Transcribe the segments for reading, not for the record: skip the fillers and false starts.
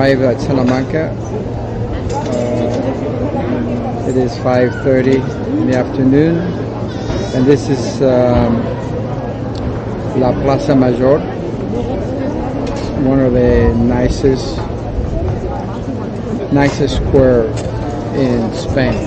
arrived at Salamanca. It is 5:30 in the afternoon, and this is La Plaza Mayor, one of the nicest square in Spain.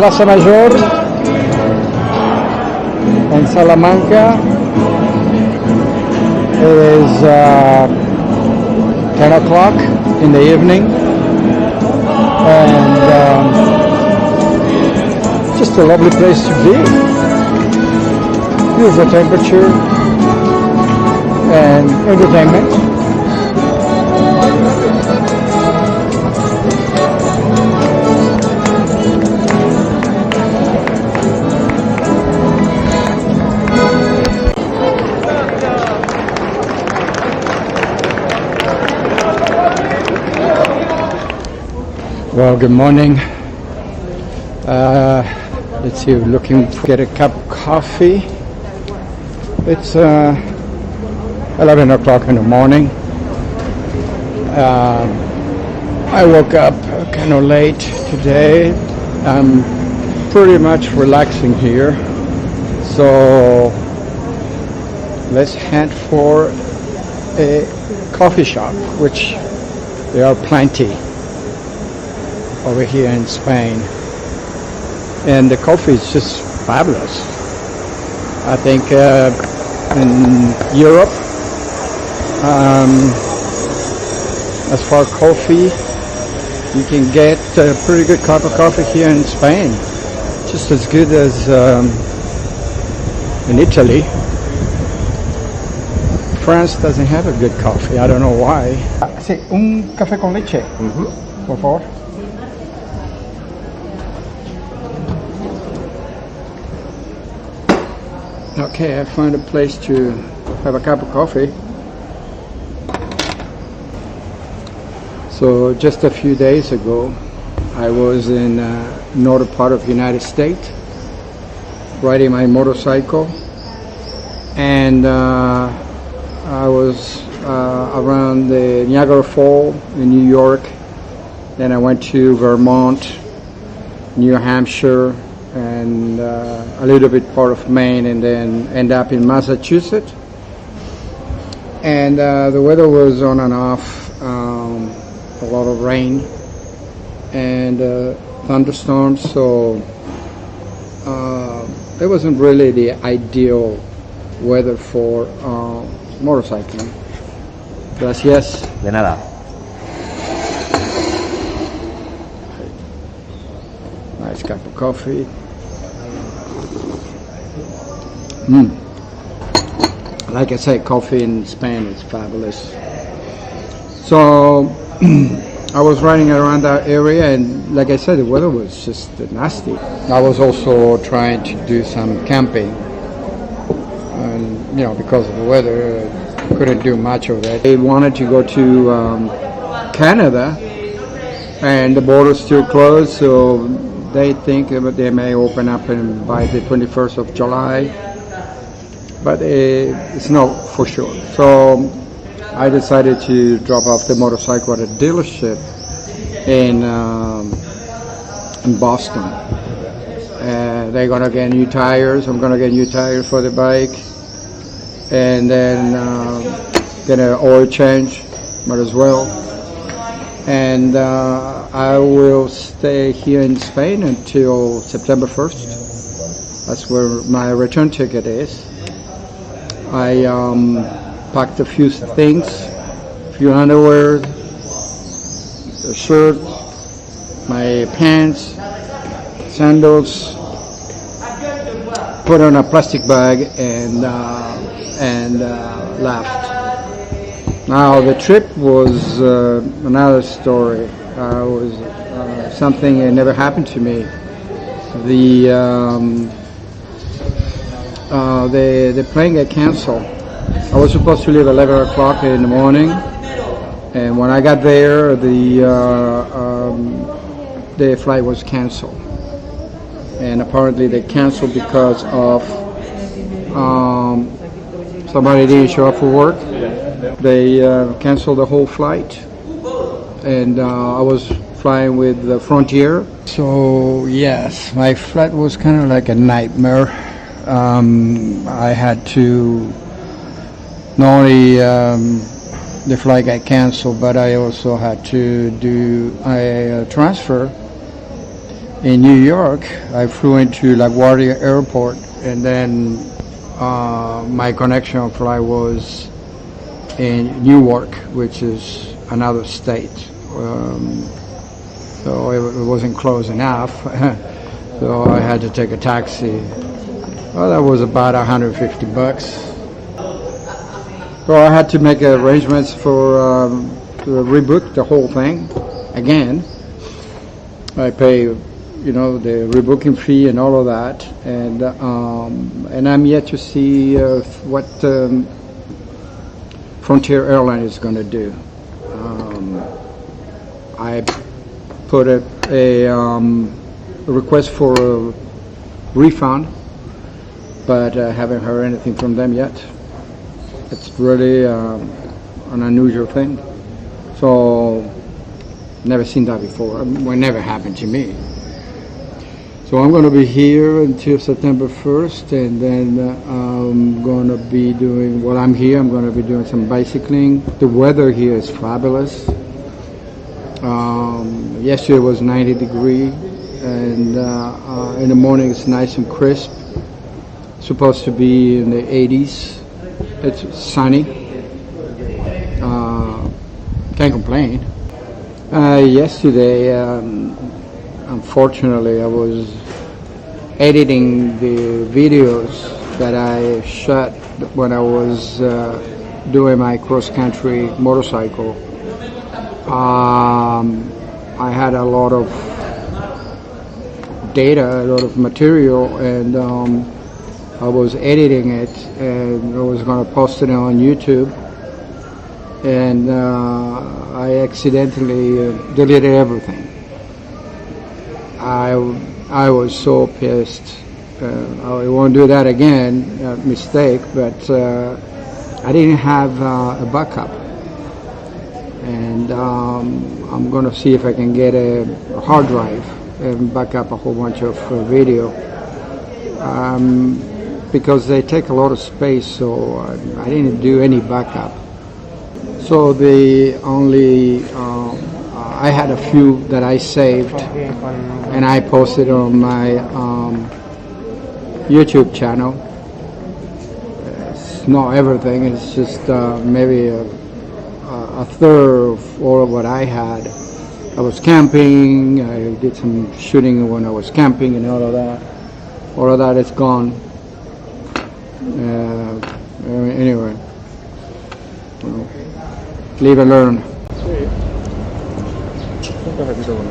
Plaza Mayor in Salamanca. It is 10 o'clock in the evening, and just a lovely place to be. Beautiful temperature and entertainment. Well, good morning. Let's see, we're looking to get a cup of coffee. It's 11 o'clock in the morning. I woke up kind of late today. I'm pretty much relaxing here. So let's head for a coffee shop, which there are plenty over here in Spain, and the coffee is just fabulous. I think in Europe As far as coffee, you can get a pretty good cup of coffee here in Spain, just as good as in Italy. France doesn't have a good coffee. I don't know why. Sí, un café con leche, por favor. Okay, I found a place to have a cup of coffee. So just a few days ago, I was in northern part of the United States, riding my motorcycle, and I was around the Niagara Falls in New York. Then I went to Vermont, New Hampshire, and a little bit part of Maine, and then end up in Massachusetts. And the weather was on and off, a lot of rain and thunderstorms, so it wasn't really the ideal weather for motorcycling. Gracias. De nada. Nice cup of coffee. Like I said, coffee in Spain is fabulous. So I was riding around that area, and like I said, the weather was just nasty. I was also trying to do some camping, and because of the weather, I couldn't do much of that. They wanted to go to Canada, and the border's still closed, so they think they may open up by the 21st of July, but it's not for sure. So I decided to drop off the motorcycle at a dealership in Boston. They're gonna get new tires. I'm gonna get new tires for the bike, and then get an oil change, might as well. And I will stay here in Spain until September 1st. That's where my return ticket is. I packed a few things, a few underwear, a shirt, my pants, sandals, put on a plastic bag, and left. Now the trip was another story. Was something that never happened to me. The plane got canceled. I was supposed to leave at 11 o'clock in the morning, and when I got there, the flight was canceled. And apparently they canceled because of somebody didn't show up for work. They canceled the whole flight, and I was flying with the Frontier. So yes, my flight was kind of like a nightmare. I had to not only the flight got canceled, but I also had to do a transfer in New York. I flew into LaGuardia Airport, and then my connection flight was in Newark, which is another state. So it wasn't close enough. So I had to take a taxi. Well, that was about $150. So I had to make arrangements for to rebook the whole thing again. I pay, the rebooking fee and all of that, and I'm yet to see what Frontier Airline is going to do. I put a request for a refund, but I haven't heard anything from them yet. It's really an unusual thing. So, never seen that before. It never happened to me. So I'm going to be here until September 1st, and then I'm going to be doing, while I'm here, I'm going to be doing some bicycling. The weather here is fabulous. Yesterday was 90 degrees, and in the morning it's nice and crisp. It's supposed to be in the 80s. It's sunny. Can't can't complain. Yesterday, unfortunately, I was editing the videos that I shot when I was doing my cross-country motorcycle. I had a lot of data, a lot of material, and I was editing it, and I was going to post it on YouTube, and I accidentally deleted everything. I was so pissed. I won't do that again, mistake, but I didn't have a backup. And I'm going to see if I can get a hard drive and back up a whole bunch of video. Because they take a lot of space, so I didn't do any backup. So the only, I had a few that I saved and I posted on my YouTube channel. It's not everything, it's just maybe a third of all of what I had. I was camping, I did some shooting when I was camping and all of that. All of that is gone. Anyway, live and learn.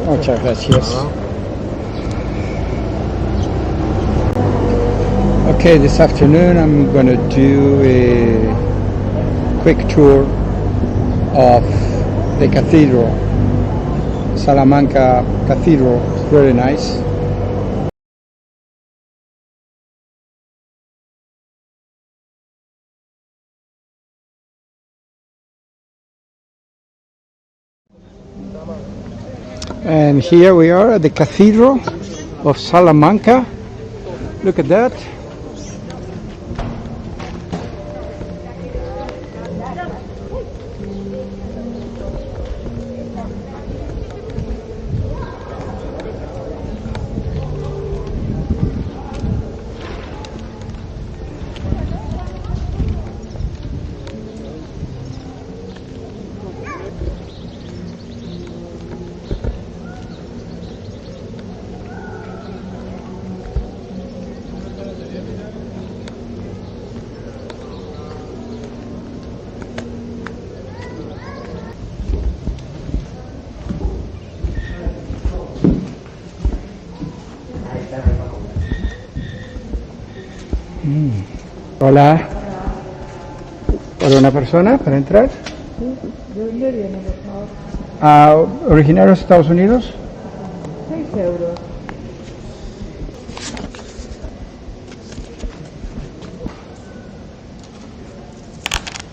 Muchas gracias. Okay, this afternoon I'm going to do a quick tour of the cathedral, Salamanca Cathedral. It's really nice. And here we are at the Cathedral of Salamanca. Look at that. Hola. ¿Para una persona para entrar? ¿De dónde viene, por favor? ¿Originarios de Estados Unidos? 6 euros.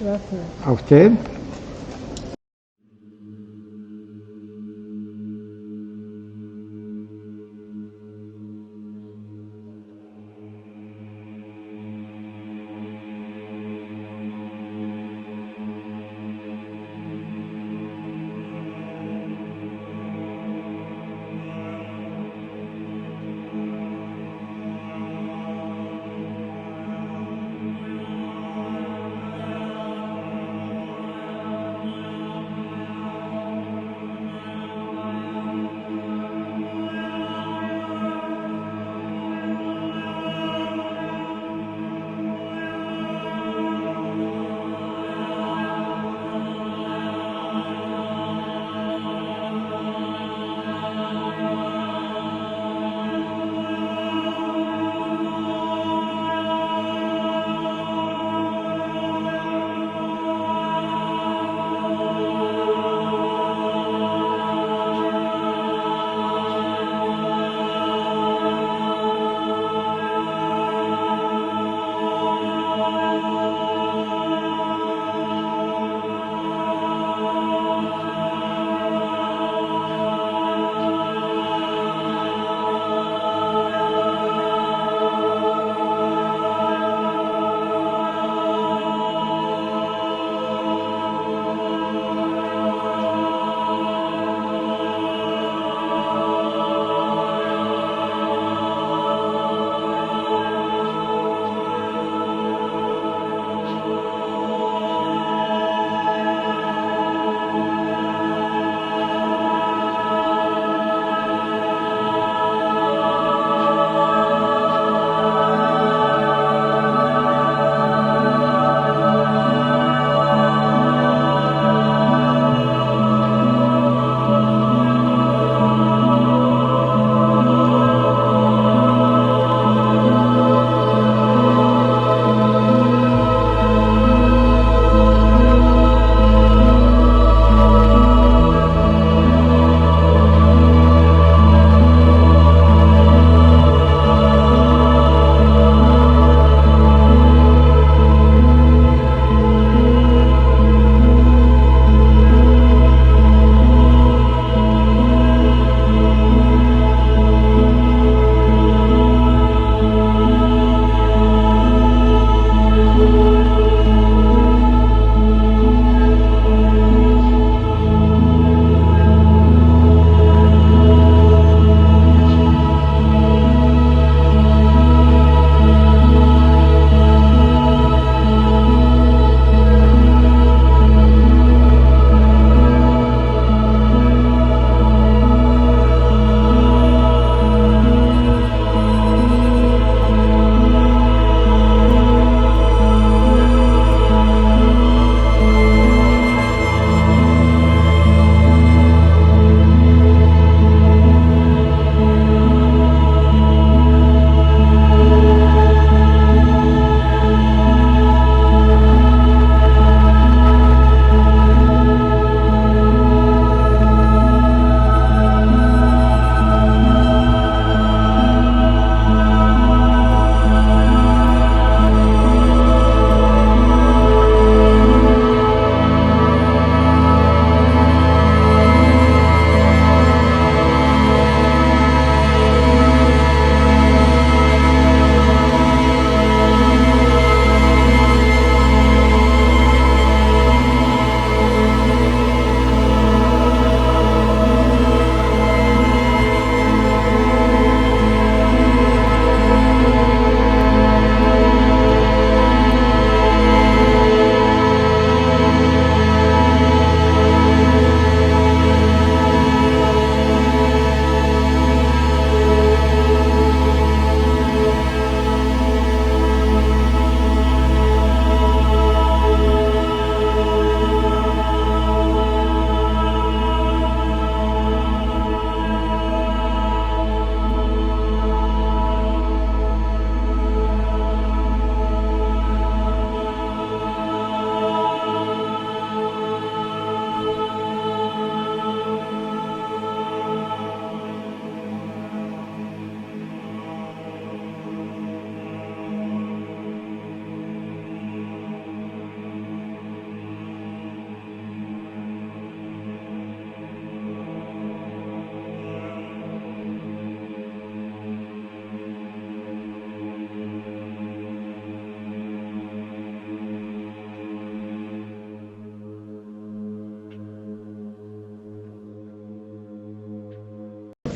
Gracias. ¿A usted?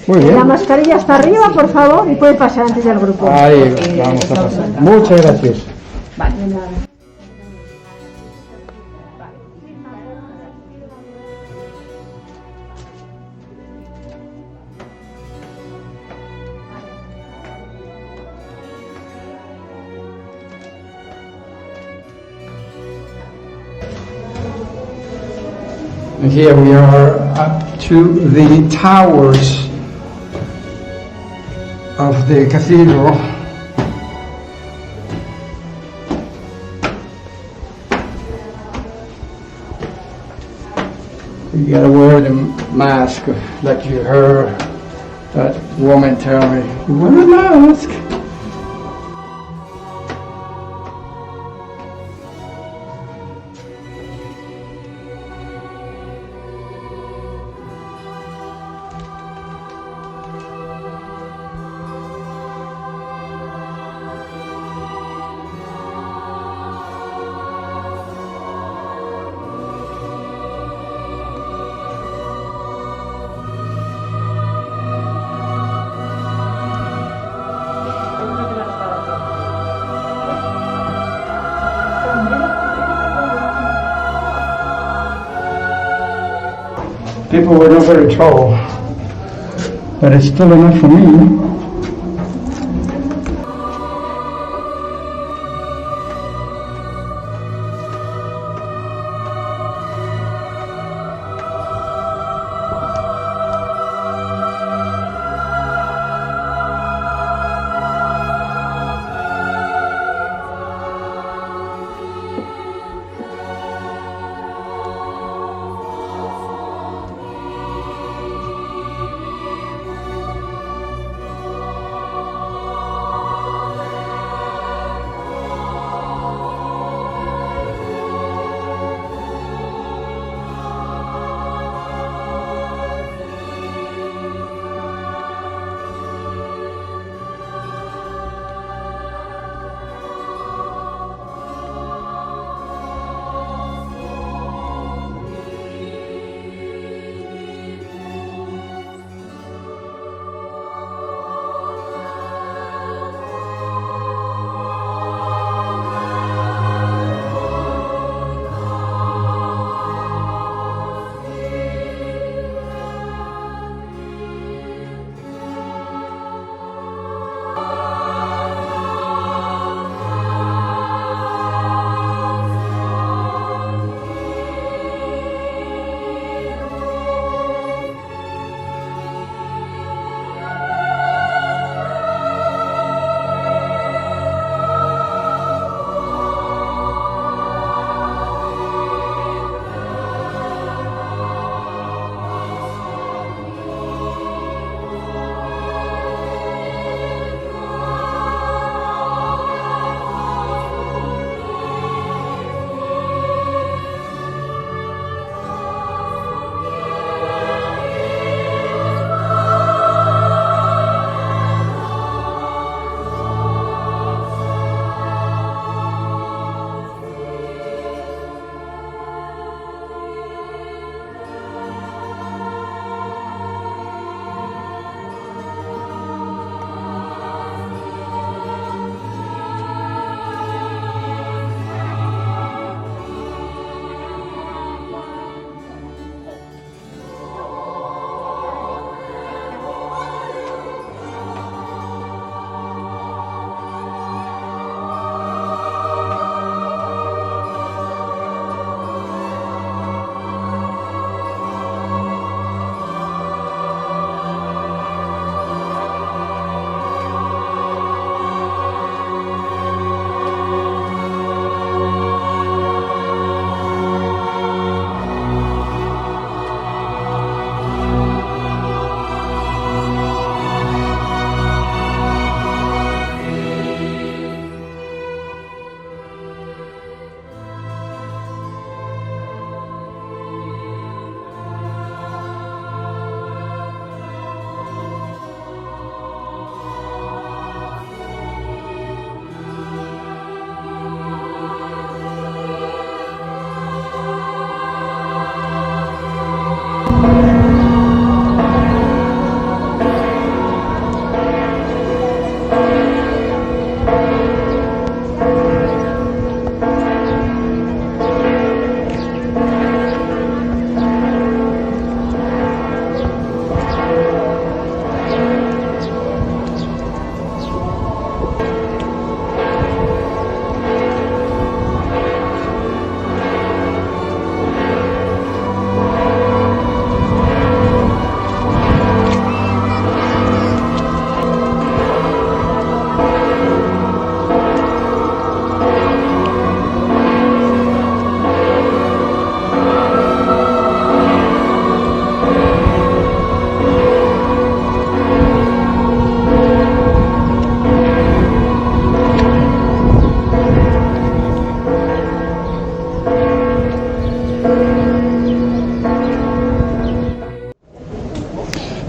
Muy bien. La mascarilla está arriba, por favor, y puede pasar antes del grupo. Ahí vamos a pasar. Muchas gracias. Vale. And here we are up to the towers of the cathedral. You gotta wear the mask like you heard that woman tell me. You wear a mask. People were not very tall, but it's still enough for me.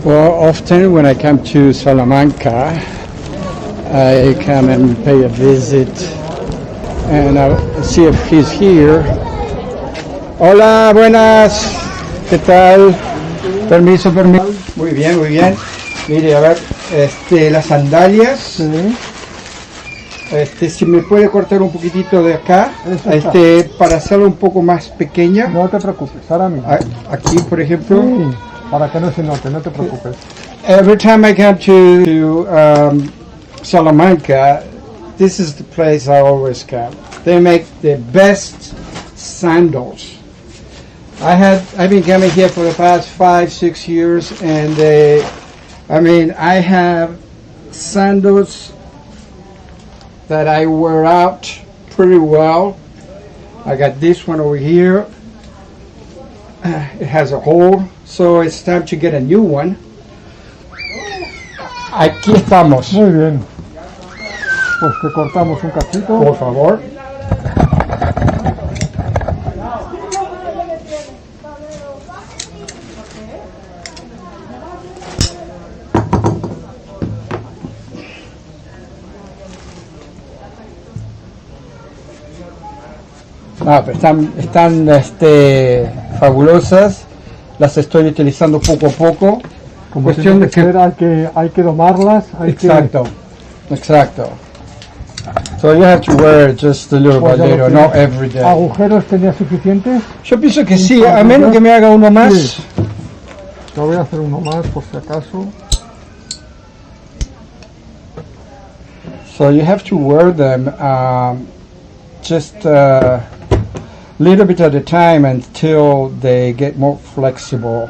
Well, often when I come to Salamanca, I come and pay a visit, and I'll see if he's here. Hola, buenas. ¿Qué tal? Permiso, permiso. Muy bien, muy bien. Mire, a ver, las sandalias. Sí. Si me puede cortar un poquitito de acá, para hacerlo un poco más pequeña. No te preocupes, ahora mismo. Aquí, por ejemplo. Sí, para que no se note, no te preocupes. Every time I come to Salamanca, this is the place I always come. They make the best sandals. I've been coming here for the past 5-6 years, and I have sandals that I wear out pretty well. I got this one over here. It has a hole, so it's time to get a new one. Aquí estamos. Muy bien. Pues te cortamos un cachito. Por favor. Pero están fabulosas, las estoy utilizando poco a poco. Como cuestión de que hay que domarlas. Exacto. So you have to wear it just a little bit later, not every day. ¿Agujeros tenía suficientes? Yo pienso que sí, a menos que me haga uno más. Sí. Te voy a hacer uno más por si acaso. So you have to wear them just little bit at a time until they get more flexible,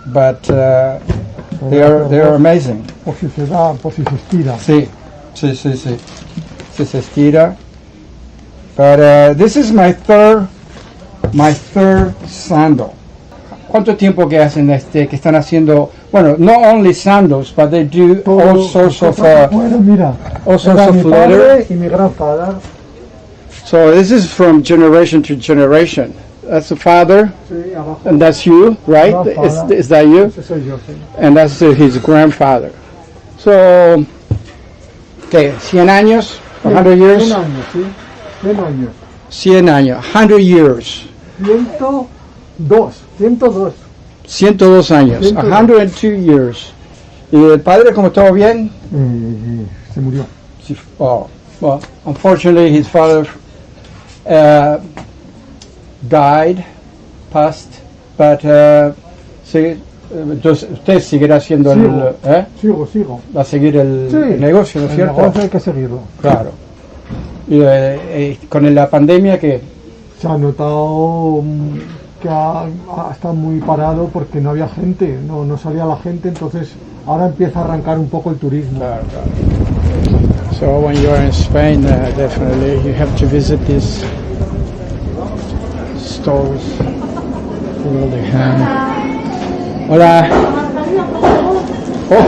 but they are amazing. Por si se da, por si se estira. Sí. Si se estira. But this is my third sandal. ¿Cuánto tiempo que hacen que están haciendo? Bueno, not only sandals, but they do all sorts of leather. Y mi grandfather. So this is from generation to generation. That's the father, and that's you, right? Is that you? And that's his grandfather. So, okay, 100 años, 100 years? 100 años, sí. 100 años. 100 años, 100 years. 102. 102 años, 102 years. ¿Y el padre, cómo estuvo bien? Se murió. Oh, well, unfortunately, his father passed, but entonces usted seguirá haciendo Sigo. Va a seguir el negocio, ¿no es cierto? El negocio hay que seguirlo. Claro. Y con la pandemia que se ha notado que ha estado muy parado porque no había gente, no salía la gente, entonces ahora empieza a arrancar un poco el turismo. Claro. So when you are in Spain, definitely you have to visit these stores. Hola. Oh,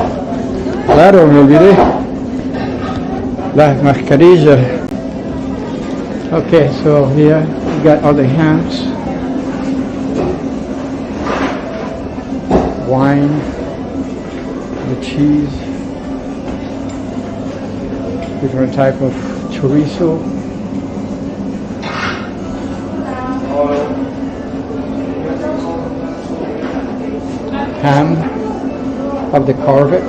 claro, me olvidé. Las mascarillas. Okay, so here you got all the hams, wine, the cheese, different type of chorizo. Ham of the carvet.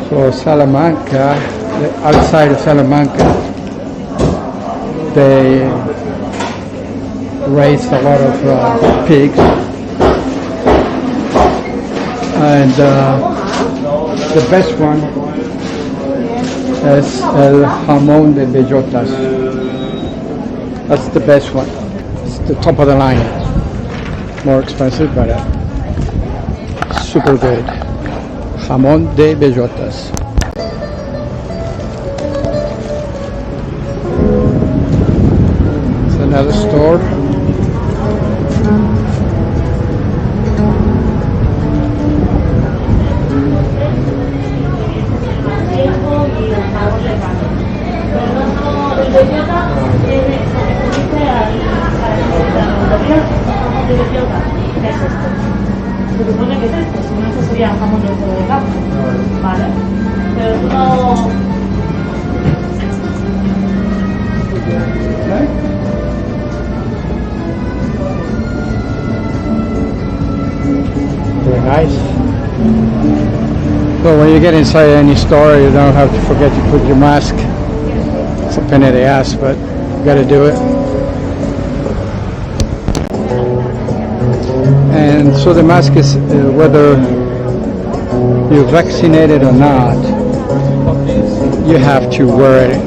So Salamanca, outside of Salamanca, they raise a lot of pigs, and the best one is el jamón de bellotas. That's the best one. It's the top of the line. More expensive, but super good. Jamón de bellotas. It's another store. ¿Qué es esto? Se supone que es esto, si no eso sería jamón de campo, ¿vale? Pero tú no... Very nice. So when you get inside any store, you don't have to forget to put your mask. It's a pain in the ass, but you gotta do it. And so the mask is whether you're vaccinated or not, you have to wear it.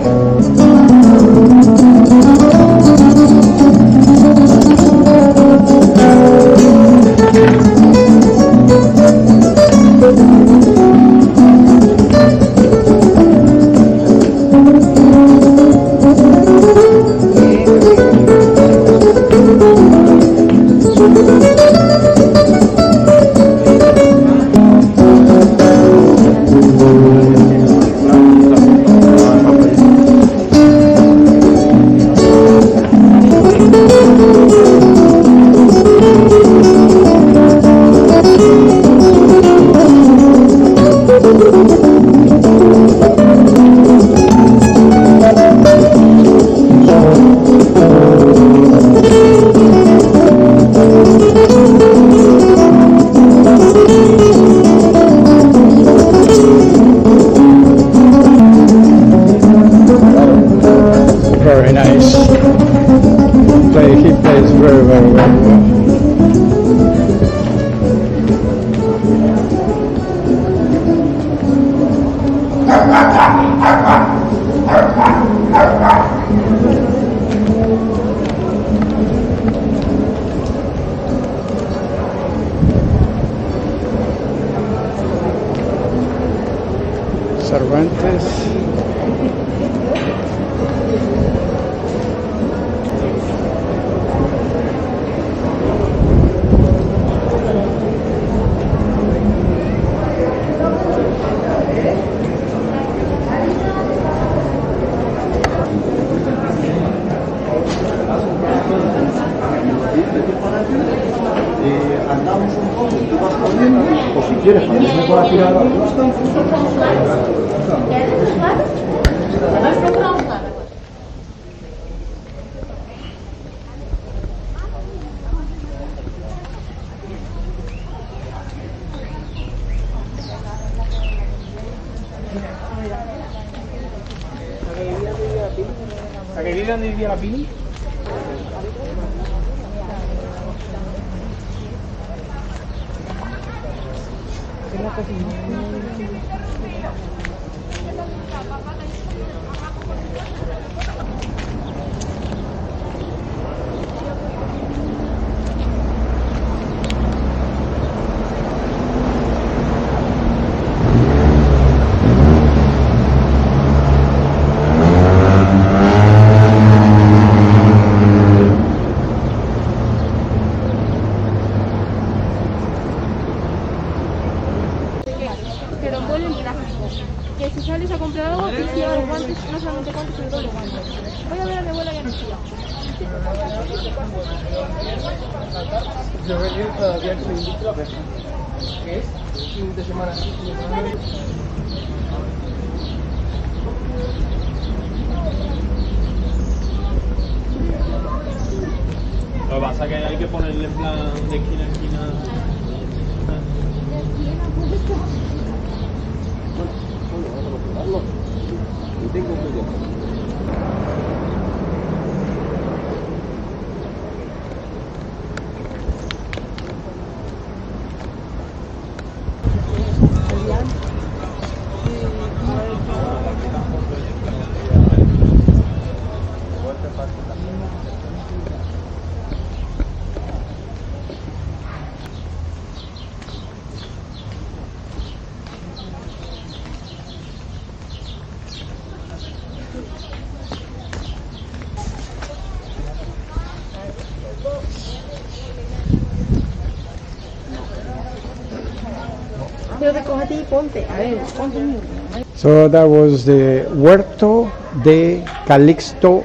Very nice. He plays very well. Cervantes. Andamos un poco, tú vas corriendo, o si quieres, cuando me pueda tirar la costa. ¿A qué vive donde vivía la Pini? Pero en vuelo en tráfico. Que si sales a comprar algo, tienes que llevar guantes, no solamente guantes, sino todos los guantes. Voy a ver a mi abuela y a mi tía. Yo venía todavía que se invite la pesca. ¿Qué es? Fin de semana. Lo que pasa es que hay que ponerle en plan de esquina a esquina. Pero recógete y ponte. A ver, ponte un minuto. So that was the Huerto de Calixto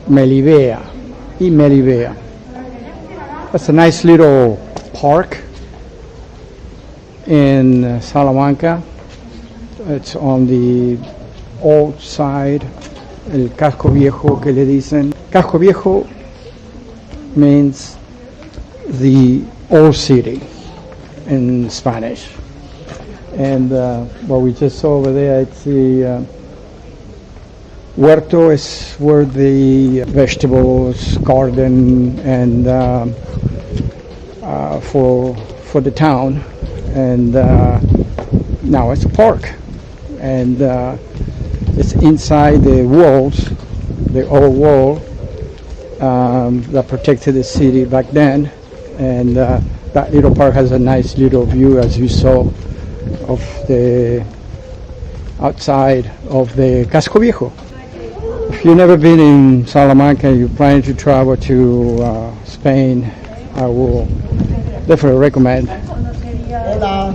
Melibea y Melibea. It's a nice little park in Salamanca. It's on the old side, el casco viejo que le dicen. Casco viejo means the old city in Spanish. And what we just saw over there, it's the huerto is where the vegetables, garden, and for the town. And now it's a park. And it's inside the walls, the old wall that protected the city back then. And that little park has a nice little view, as you saw, of the outside of the Casco Viejo. If you've never been in Salamanca and you're planning to travel to Spain, I will definitely recommend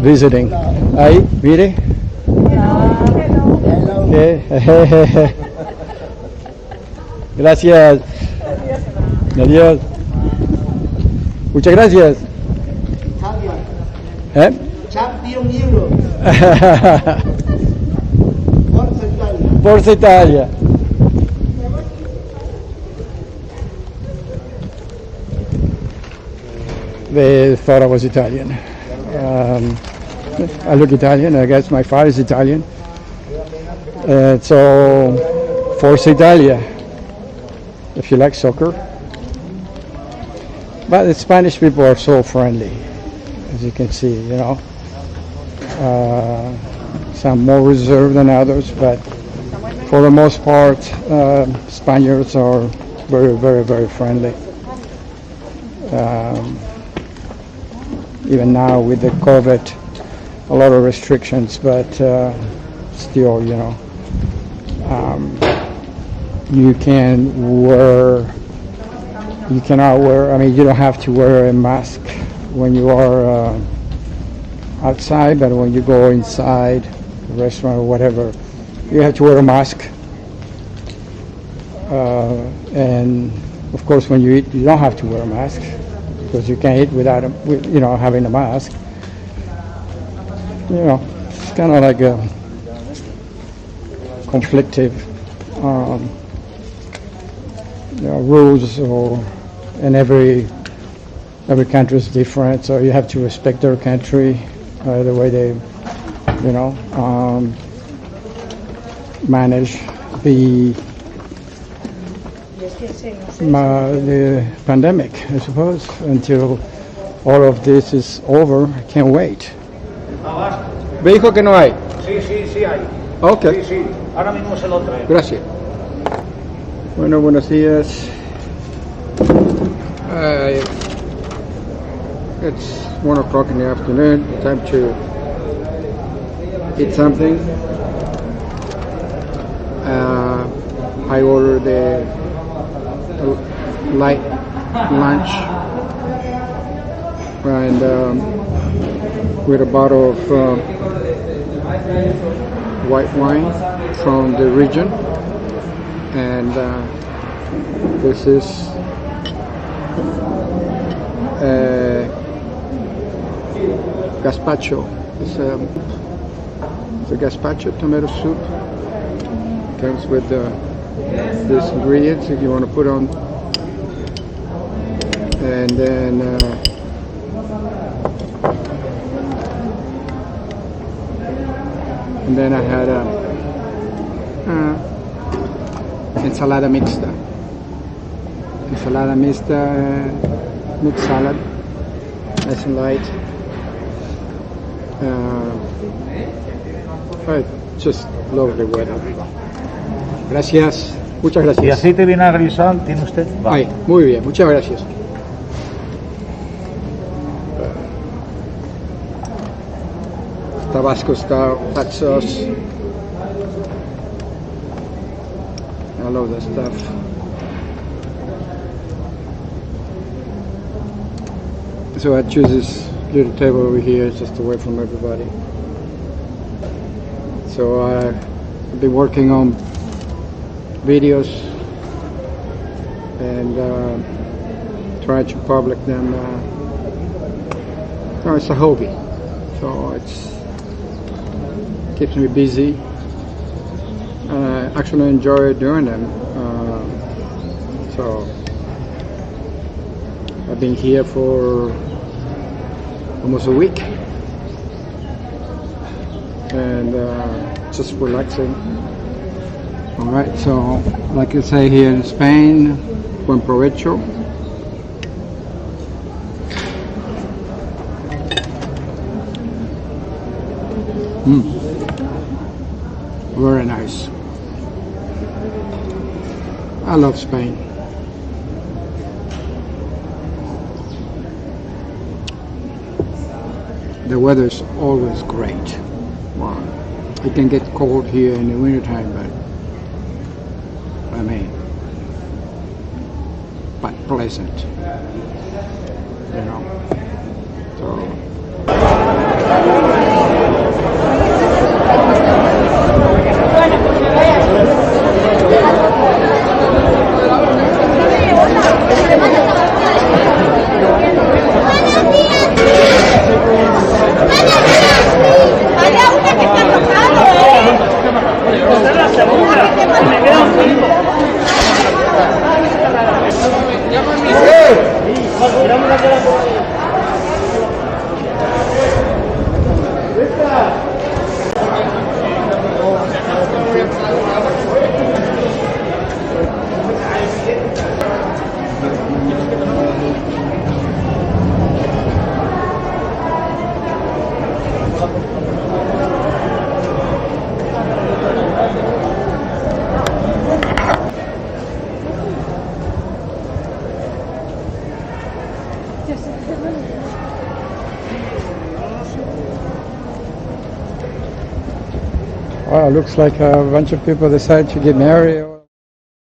visiting. Ahí, mire. Gracias. Adiós. Muchas gracias. Champion Euro. Forza Italia. They thought I was Italian. I look Italian. I guess my father's Italian. So, Forza Italia, if you like soccer. But the Spanish people are so friendly, as you can see, you know. Some more reserved than others, but for the most part, Spaniards are very, very, very friendly. Even now with the COVID, a lot of restrictions, but still, you know, you cannot wear, I mean, you don't have to wear a mask when you are outside, but when you go inside a restaurant or whatever, you have to wear a mask. And of course, when you eat, you don't have to wear a mask because you can't eat without, having a mask. You know, it's kind of like a conflictive rules, and every country is different, so you have to respect their country, the way they, manage the pandemic, I suppose, until all of this is over. I can't wait. Me dijo que no hay. Sí hay. Ok. Sí, ahora mismo se lo trae. Gracias. Bueno, buenos días. It's 1 o'clock in the afternoon. Time to eat something. I ordered a light lunch and with a bottle of white wine from the region, and this is gazpacho. It's a gazpacho tomato soup. Comes with these ingredients if you want to put on, and then I had a ensalada mixta, mixed salad, nice and light. Just lovely weather. Gracias, muchas ¿Y gracias. aceite de vinagre y sal tiene usted? Ay, muy bien, muchas gracias. Tabasco style hot sauce. I love that stuff. So I choose this little table over here, just away from everybody. So I've been working on videos and to try to public them. No, it's a hobby, so it's keeps me busy, and I actually enjoy doing them. So I've been here for almost a week, and just relaxing. All right, so like you say here in Spain, buen provecho. Very nice. I love Spain. The weather is always great. Wow. It can get cold here in the wintertime, but pleasant, you know. So. Wow, looks like a bunch of people decide to get married.